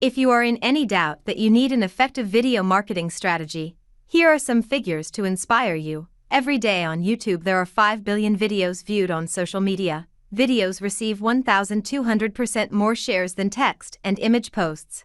If you are in any doubt that you need an effective video marketing strategy, here are some figures to inspire you. Every day on YouTube there are 5 billion videos viewed on social media. Videos receive 1,200% more shares than text and image posts.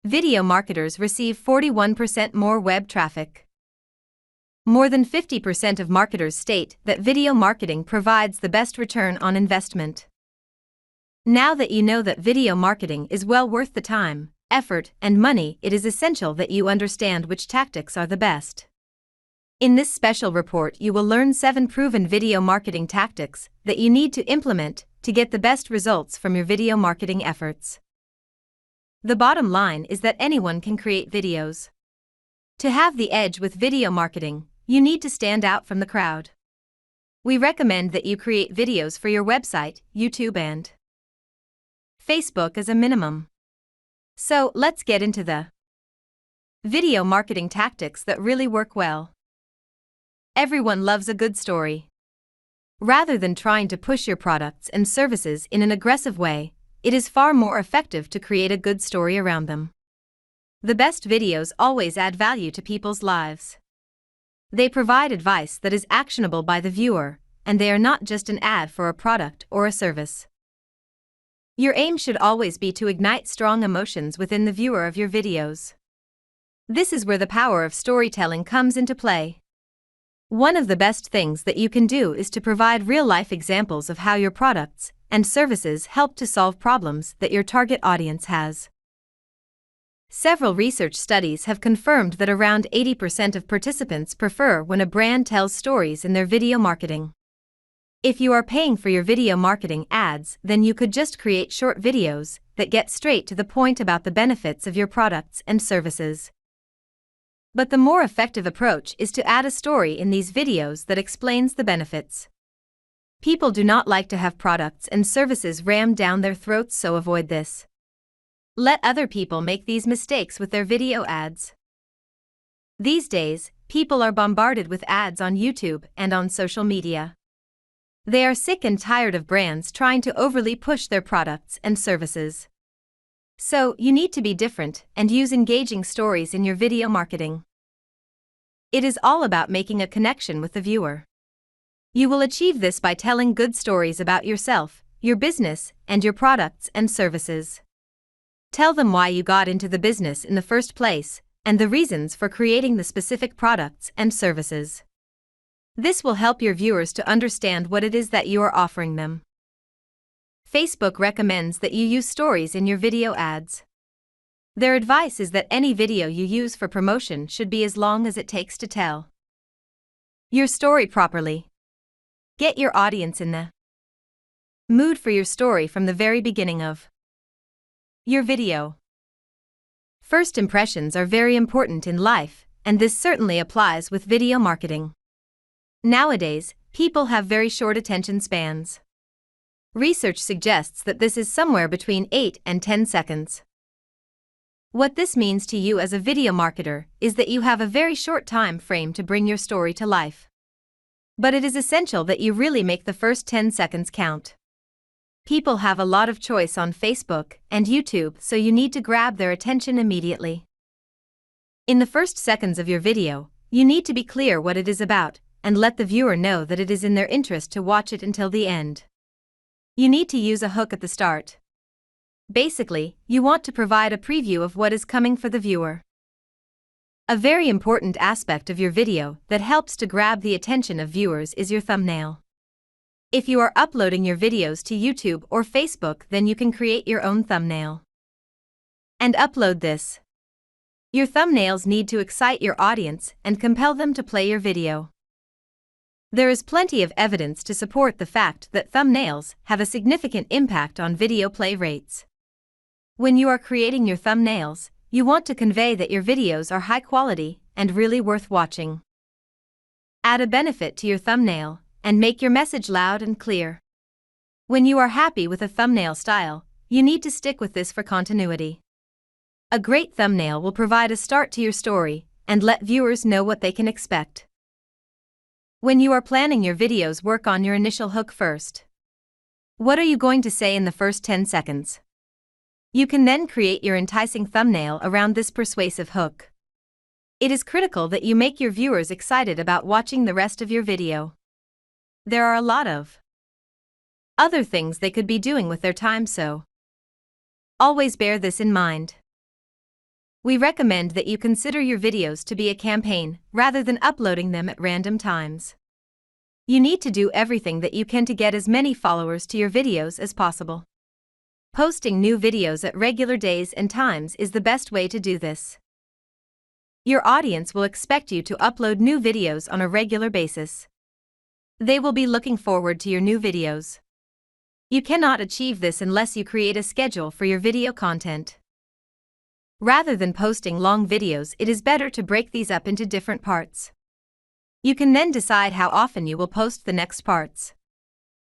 Video marketers receive 41% more web traffic. More than 50% of marketers state that video marketing provides the best return on investment. Now that you know that video marketing is well worth the time, effort, and money, it is essential that you understand which tactics are the best. In this special report, you will learn 7 proven video marketing tactics that you need to implement to get the best results from your video marketing efforts. The bottom line is that anyone can create videos. To have the edge with video marketing, you need to stand out from the crowd. We recommend that you create videos for your website, YouTube, and Facebook as a minimum. So, let's get into the video marketing tactics that really work well. Everyone loves a good story. Rather than trying to push your products and services in an aggressive way, it is far more effective to create a good story around them. The best videos always add value to people's lives. They provide advice that is actionable by the viewer, and they are not just an ad for a product or a service. Your aim should always be to ignite strong emotions within the viewer of your videos. This is where the power of storytelling comes into play. One of the best things that you can do is to provide real-life examples of how your products and services help to solve problems that your target audience has. Several research studies have confirmed that around 80% of participants prefer when a brand tells stories in their video marketing. If you are paying for your video marketing ads, then you could just create short videos that get straight to the point about the benefits of your products and services. But the more effective approach is to add a story in these videos that explains the benefits. People do not like to have products and services rammed down their throats, so avoid this. Let other people make these mistakes with their video ads. These days, people are bombarded with ads on YouTube and on social media. They are sick and tired of brands trying to overly push their products and services. So, you need to be different and use engaging stories in your video marketing. It is all about making a connection with the viewer. You will achieve this by telling good stories about yourself, your business, and your products and services. Tell them why you got into the business in the first place, and the reasons for creating the specific products and services. This will help your viewers to understand what it is that you are offering them. Facebook recommends that you use stories in your video ads. Their advice is that any video you use for promotion should be as long as it takes to tell your story properly. Get your audience in the mood for your story from the very beginning of your video. First impressions are very important in life, and this certainly applies with video marketing. Nowadays, people have very short attention spans. Research suggests that this is somewhere between 8 and 10 seconds. What this means to you as a video marketer is that you have a very short time frame to bring your story to life. But it is essential that you really make the first 10 seconds count. People have a lot of choice on Facebook and YouTube, so you need to grab their attention immediately. In the first seconds of your video, you need to be clear what it is about, and let the viewer know that it is in their interest to watch it until the end. You need to use a hook at the start. Basically, you want to provide a preview of what is coming for the viewer. A very important aspect of your video that helps to grab the attention of viewers is your thumbnail. If you are uploading your videos to YouTube or Facebook, then you can create your own thumbnail and upload this. Your thumbnails need to excite your audience and compel them to play your video. There is plenty of evidence to support the fact that thumbnails have a significant impact on video play rates. When you are creating your thumbnails, you want to convey that your videos are high quality and really worth watching. Add a benefit to your thumbnail and make your message loud and clear. When you are happy with a thumbnail style, you need to stick with this for continuity. A great thumbnail will provide a start to your story and let viewers know what they can expect. When you are planning your videos, work on your initial hook first. What are you going to say in the first 10 seconds? You can then create your enticing thumbnail around this persuasive hook. It is critical that you make your viewers excited about watching the rest of your video. There are a lot of other things they could be doing with their time, so always bear this in mind. We recommend that you consider your videos to be a campaign rather than uploading them at random times. You need to do everything that you can to get as many followers to your videos as possible. Posting new videos at regular days and times is the best way to do this. Your audience will expect you to upload new videos on a regular basis. They will be looking forward to your new videos. You cannot achieve this unless you create a schedule for your video content. Rather than posting long videos, it is better to break these up into different parts. You can then decide how often you will post the next parts.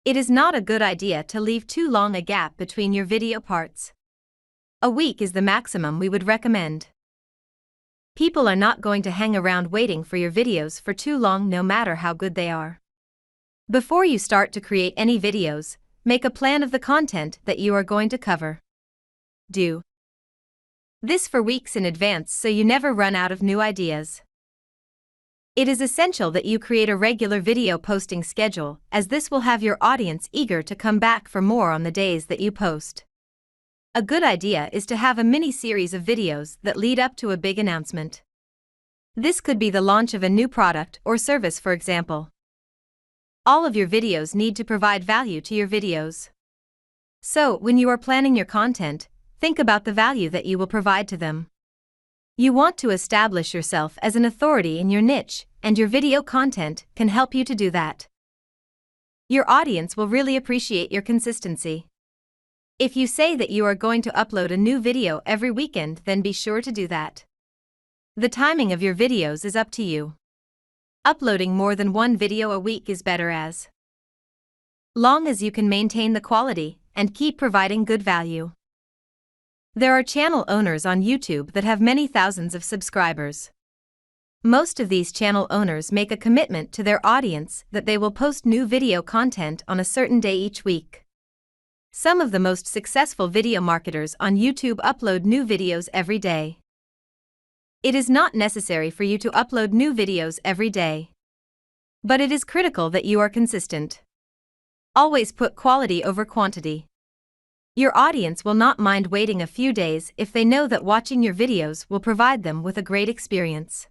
It is not a good idea to leave too long a gap between your video parts. A week is the maximum we would recommend. People are not going to hang around waiting for your videos for too long, no matter how good they are. Before you start to create any videos, make a plan of the content that you are going to cover. Do this for weeks in advance so you never run out of new ideas. It is essential that you create a regular video posting schedule, as this will have your audience eager to come back for more on the days that you post. A good idea is to have a mini-series of videos that lead up to a big announcement. This could be the launch of a new product or service, for example. All of your videos need to provide value to your videos. So, when you are planning your content, think about the value that you will provide to them. You want to establish yourself as an authority in your niche, and your video content can help you to do that. Your audience will really appreciate your consistency. If you say that you are going to upload a new video every weekend, then be sure to do that. The timing of your videos is up to you. Uploading more than one video a week is better as long as you can maintain the quality and keep providing good value. There are channel owners on YouTube that have many thousands of subscribers. Most of these channel owners make a commitment to their audience that they will post new video content on a certain day each week. Some of the most successful video marketers on YouTube upload new videos every day. It is not necessary for you to upload new videos every day. But it is critical that you are consistent. Always put quality over quantity. Your audience will not mind waiting a few days if they know that watching your videos will provide them with a great experience.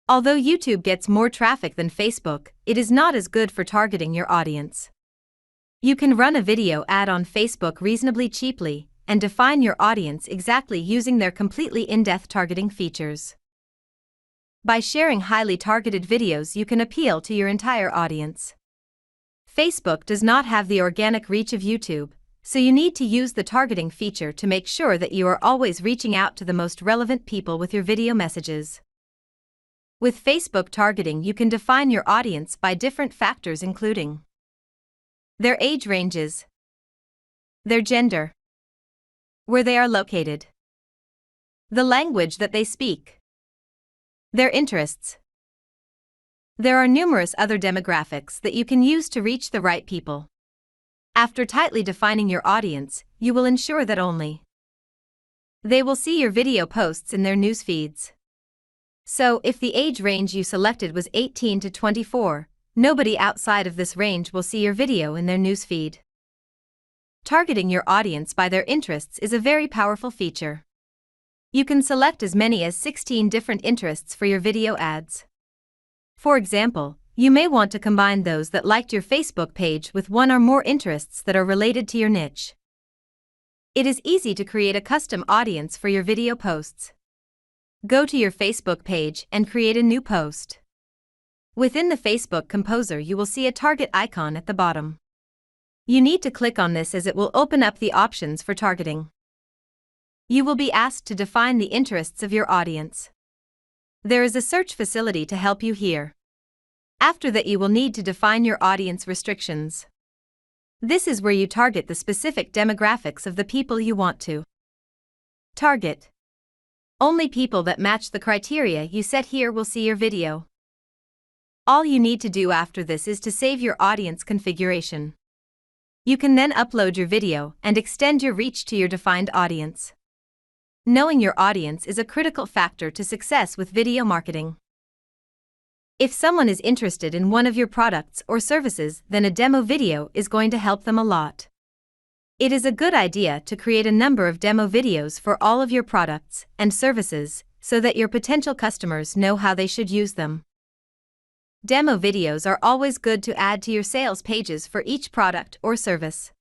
Although YouTube gets more traffic than Facebook, it is not as good for targeting your audience. You can run a video ad on Facebook reasonably cheaply and define your audience exactly using their completely in-depth targeting features. By sharing highly targeted videos, you can appeal to your entire audience. Facebook does not have the organic reach of YouTube, so you need to use the targeting feature to make sure that you are always reaching out to the most relevant people with your video messages. With Facebook targeting, you can define your audience by different factors, including their age ranges, their gender, where they are located, the language that they speak, their interests. There are numerous other demographics that you can use to reach the right people. After tightly defining your audience, you will ensure that only they will see your video posts in their news feeds. So, if the age range you selected was 18 to 24, nobody outside of this range will see your video in their newsfeed. Targeting your audience by their interests is a very powerful feature. You can select as many as 16 different interests for your video ads. For example, you may want to combine those that liked your Facebook page with one or more interests that are related to your niche. It is easy to create a custom audience for your video posts. Go to your Facebook page and create a new post. Within the Facebook Composer, you will see a target icon at the bottom. You need to click on this as it will open up the options for targeting. You will be asked to define the interests of your audience. There is a search facility to help you here. After that, you will need to define your audience restrictions. This is where you target the specific demographics of the people you want to target. Only people that match the criteria you set here will see your video. All you need to do after this is to save your audience configuration. You can then upload your video and extend your reach to your defined audience. Knowing your audience is a critical factor to success with video marketing. If someone is interested in one of your products or services, then a demo video is going to help them a lot. It is a good idea to create a number of demo videos for all of your products and services so that your potential customers know how they should use them. Demo videos are always good to add to your sales pages for each product or service.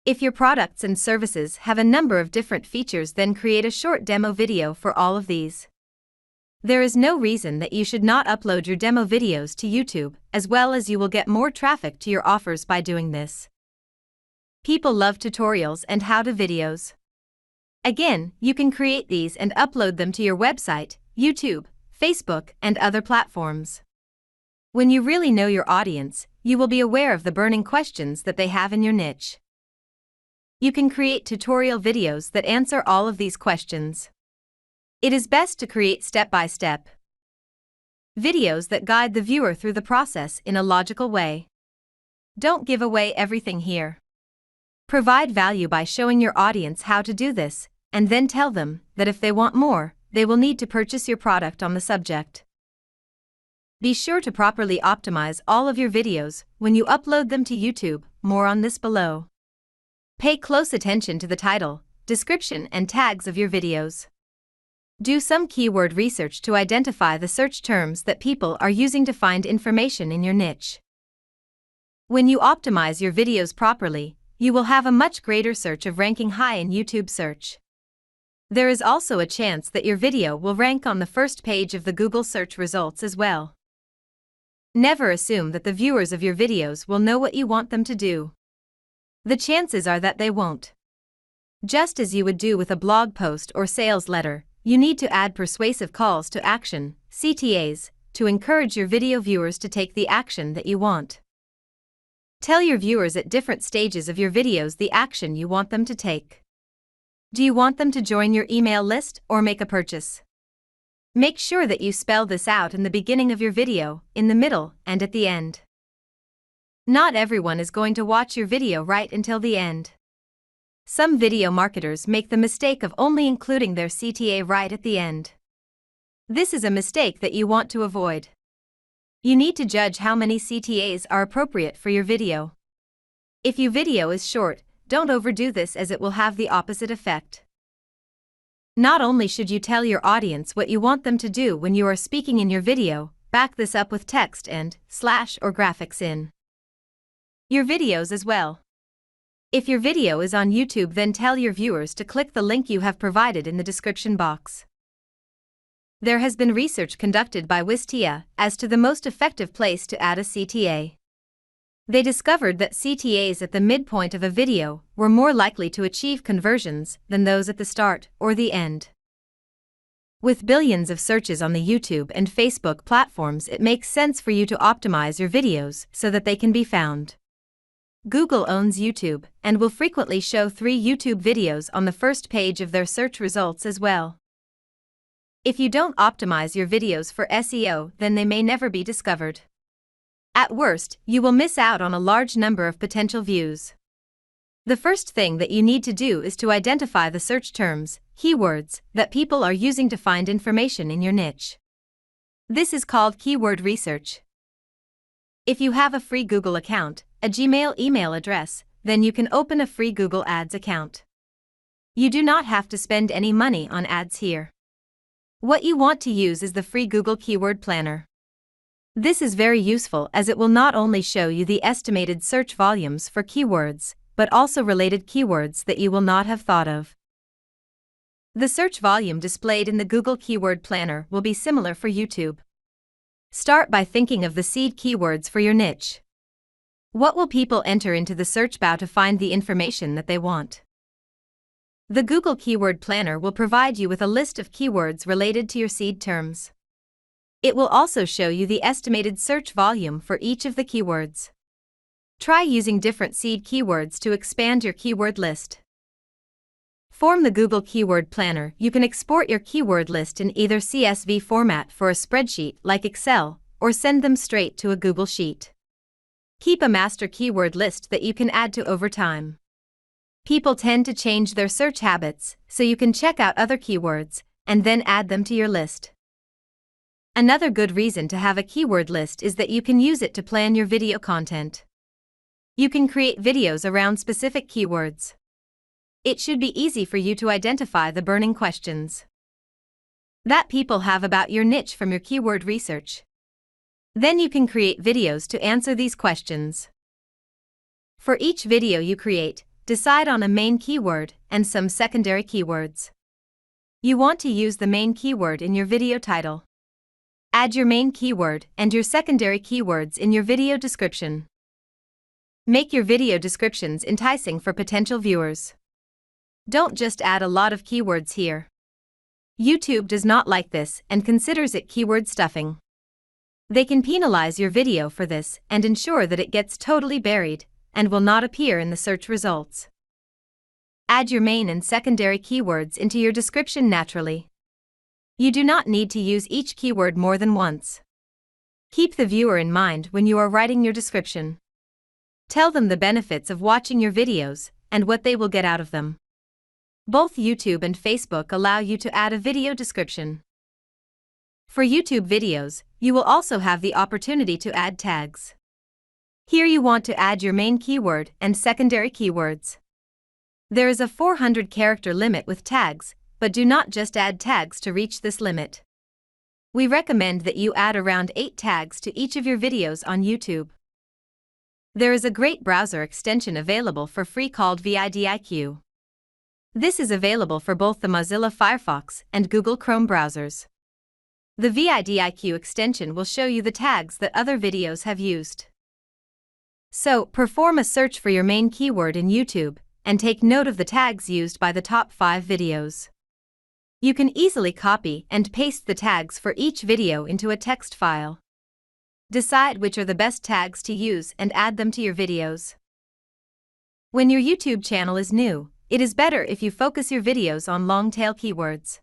If your products and services have a number of different features, then create a short demo video for all of these. There is no reason that you should not upload your demo videos to YouTube, as well as you will get more traffic to your offers by doing this. People love tutorials and how-to videos. Again, you can create these and upload them to your website, YouTube, Facebook, and other platforms. When you really know your audience, you will be aware of the burning questions that they have in your niche. You can create tutorial videos that answer all of these questions. It is best to create step-by-step videos that guide the viewer through the process in a logical way. Don't give away everything here. Provide value by showing your audience how to do this, and then tell them that if they want more, they will need to purchase your product on the subject. Be sure to properly optimize all of your videos when you upload them to YouTube. More on this below. Pay close attention to the title, description, and tags of your videos. Do some keyword research to identify the search terms that people are using to find information in your niche. When you optimize your videos properly, you will have a much greater chance of ranking high in YouTube search. There is also a chance that your video will rank on the first page of the Google search results as well. Never assume that the viewers of your videos will know what you want them to do. The chances are that they won't. Just as you would do with a blog post or sales letter, you need to add persuasive calls to action, CTAs, to encourage your video viewers to take the action that you want. Tell your viewers at different stages of your videos the action you want them to take. Do you want them to join your email list or make a purchase? Make sure that you spell this out in the beginning of your video, in the middle, and at the end. Not everyone is going to watch your video right until the end. Some video marketers make the mistake of only including their CTA right at the end. This is a mistake that you want to avoid. You need to judge how many CTAs are appropriate for your video. If your video is short, don't overdo this as it will have the opposite effect. Not only should you tell your audience what you want them to do when you are speaking in your video, back this up with text and / or graphics in your videos as well. If your video is on YouTube, then tell your viewers to click the link you have provided in the description box. There has been research conducted by Wistia as to the most effective place to add a CTA. They discovered that CTAs at the midpoint of a video were more likely to achieve conversions than those at the start or the end. With billions of searches on the YouTube and Facebook platforms, it makes sense for you to optimize your videos so that they can be found. Google owns YouTube and will frequently show 3 YouTube videos on the first page of their search results as well. If you don't optimize your videos for SEO, then they may never be discovered. At worst, you will miss out on a large number of potential views. The first thing that you need to do is to identify the search terms, keywords, that people are using to find information in your niche. This is called keyword research. If you have a free Google account, a Gmail email address, then you can open a free Google Ads account. You do not have to spend any money on ads here. What you want to use is the free Google Keyword Planner. This is very useful as it will not only show you the estimated search volumes for keywords, but also related keywords that you will not have thought of. The search volume displayed in the Google Keyword Planner will be similar for YouTube. Start by thinking of the seed keywords for your niche. What will people enter into the search bar to find the information that they want? The Google Keyword Planner will provide you with a list of keywords related to your seed terms. It will also show you the estimated search volume for each of the keywords. Try using different seed keywords to expand your keyword list. From the Google Keyword Planner, you can export your keyword list in either CSV format for a spreadsheet like Excel, or send them straight to a Google Sheet. Keep a master keyword list that you can add to over time. People tend to change their search habits, so you can check out other keywords and then add them to your list. Another good reason to have a keyword list is that you can use it to plan your video content. You can create videos around specific keywords. It should be easy for you to identify the burning questions that people have about your niche from your keyword research. Then you can create videos to answer these questions. For each video you create, decide on a main keyword and some secondary keywords. You want to use the main keyword in your video title. Add your main keyword and your secondary keywords in your video description. Make your video descriptions enticing for potential viewers. Don't just add a lot of keywords here. YouTube does not like this and considers it keyword stuffing. They can penalize your video for this and ensure that it gets totally buried and will not appear in the search results. Add your main and secondary keywords into your description naturally. You do not need to use each keyword more than once. Keep the viewer in mind when you are writing your description. Tell them the benefits of watching your videos and what they will get out of them. Both YouTube and Facebook allow you to add a video description. For YouTube videos, you will also have the opportunity to add tags. Here you want to add your main keyword and secondary keywords. There is a 400-character limit with tags, but do not just add tags to reach this limit. We recommend that you add around 8 tags to each of your videos on YouTube. There is a great browser extension available for free called vidIQ. This is available for both the Mozilla Firefox and Google Chrome browsers. The vidIQ extension will show you the tags that other videos have used. So, perform a search for your main keyword in YouTube and take note of the tags used by the top 5 videos. You can easily copy and paste the tags for each video into a text file. Decide which are the best tags to use and add them to your videos. When your YouTube channel is new, it is better if you focus your videos on long-tail keywords.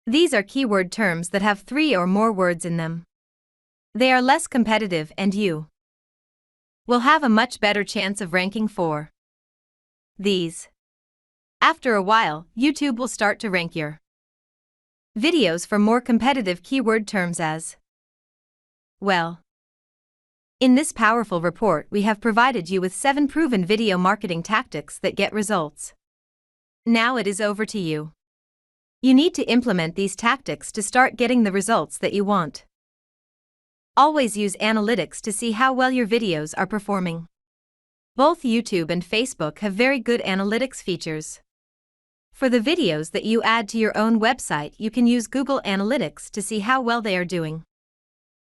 These are keyword terms that have 3 or more words in them. They are less competitive and you will have a much better chance of ranking for these. After a while, YouTube will start to rank your videos for more competitive keyword terms as well. In this powerful report, we have provided you with 7 proven video marketing tactics that get results. Now it is over to you. You need to implement these tactics to start getting the results that you want. Always use analytics to see how well your videos are performing. Both YouTube and Facebook have very good analytics features. For the videos that you add to your own website, you can use Google Analytics to see how well they are doing.